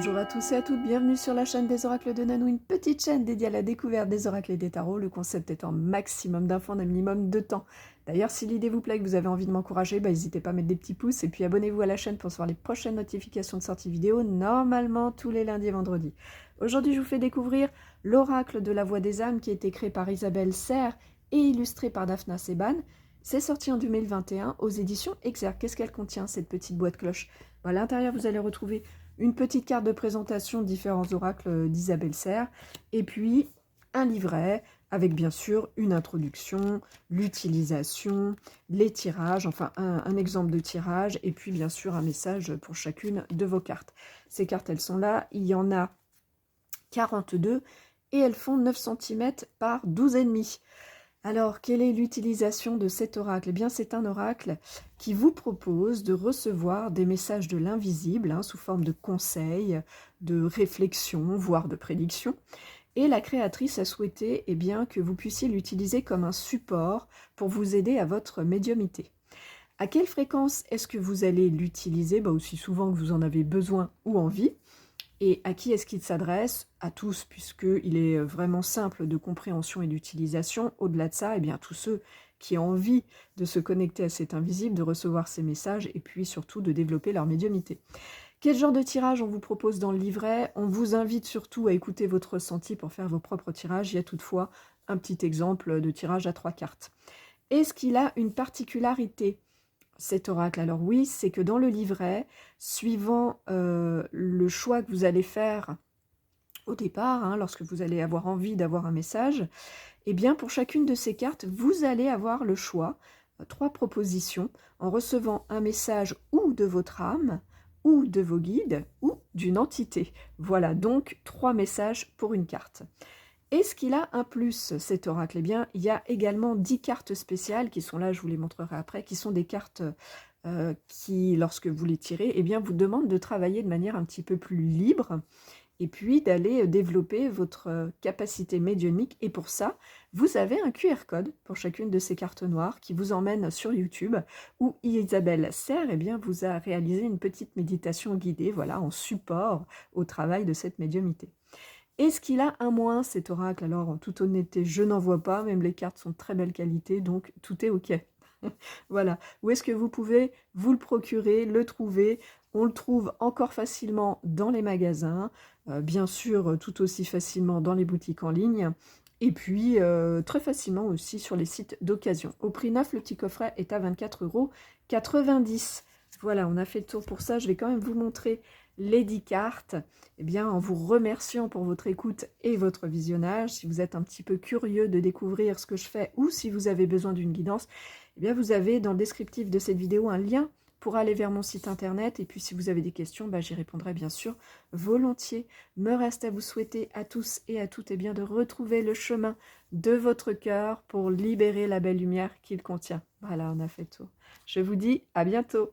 Bonjour à tous et à toutes, bienvenue sur la chaîne des oracles de Nanou, une petite chaîne dédiée à la découverte des oracles et des tarots, le concept étant maximum d'infos en un minimum de temps. D'ailleurs, si l'idée vous plaît et que vous avez envie de m'encourager, n'hésitez pas à mettre des petits pouces et puis abonnez-vous à la chaîne pour recevoir les prochaines notifications de sortie vidéo, normalement tous les lundis et vendredis. Aujourd'hui, je vous fais découvrir l'oracle de la voix des âmes qui a été créé par Isabelle Serre et illustré par Daphna Seban. C'est sorti en 2021 aux éditions Exergue. Qu'est-ce qu'elle contient, cette petite boîte cloche? À l'intérieur, vous allez retrouver une petite carte de présentation de différents oracles d'Isabelle Serre, et puis un livret avec bien sûr une introduction, l'utilisation, les tirages, enfin un exemple de tirage, et puis bien sûr un message pour chacune de vos cartes. Ces cartes, elles sont là, il y en a 42, et elles font 9 cm par 12,5. Alors, quelle est l'utilisation de cet oracle? Eh bien, c'est un oracle qui vous propose de recevoir des messages de l'invisible, sous forme de conseils, de réflexions, voire de prédictions. Et la créatrice a souhaité bien, que vous puissiez l'utiliser comme un support pour vous aider à votre médiumnité. À quelle fréquence est-ce que vous allez l'utiliser? Aussi souvent que vous en avez besoin ou envie. Et à qui est-ce qu'il s'adresse? À tous, puisqu'il est vraiment simple de compréhension et d'utilisation. Au-delà de ça, tous ceux qui ont envie de se connecter à cet invisible, de recevoir ces messages, et puis surtout de développer leur médiumnité. Quel genre de tirage on vous propose dans le livret? On vous invite surtout à écouter votre ressenti pour faire vos propres tirages. Il y a toutefois un petit exemple de tirage à 3 cartes. Est-ce qu'il a une particularité, cet oracle? Alors oui, c'est que dans le livret, suivant le choix que vous allez faire au départ, lorsque vous allez avoir envie d'avoir un message, pour chacune de ces cartes, vous allez avoir le choix, 3 propositions, en recevant un message ou de votre âme, ou de vos guides, ou d'une entité. Voilà, donc 3 messages pour une carte. Est-ce qu'il a un plus, cet oracle? Il y a également 10 cartes spéciales qui sont là, je vous les montrerai après, qui sont des cartes qui, lorsque vous les tirez, vous demandent de travailler de manière un petit peu plus libre, et puis d'aller développer votre capacité médiumnique. Et pour ça, vous avez un QR code pour chacune de ces cartes noires qui vous emmène sur YouTube, où Isabelle Serre vous a réalisé une petite méditation guidée, voilà, en support au travail de cette médiumnité. Est-ce qu'il a un moins, cet oracle? Alors, en toute honnêteté, je n'en vois pas, même les cartes sont de très belle qualité, donc tout est OK. Voilà. Où est-ce que vous pouvez vous le procurer, le trouver? On le trouve encore facilement dans les magasins, bien sûr tout aussi facilement dans les boutiques en ligne, et puis très facilement aussi sur les sites d'occasion. Au prix neuf, le petit coffret est à 24,90 €. Voilà, on a fait le tour pour ça. Je vais quand même vous montrer les 10 cartes, en vous remerciant pour votre écoute et votre visionnage. Si vous êtes un petit peu curieux de découvrir ce que je fais, ou si vous avez besoin d'une guidance, vous avez dans le descriptif de cette vidéo un lien pour aller vers mon site internet. Et puis si vous avez des questions, j'y répondrai bien sûr volontiers. Me reste à vous souhaiter à tous et à toutes de retrouver le chemin de votre cœur pour libérer la belle lumière qu'il contient. Voilà, on a fait tout. Je vous dis à bientôt.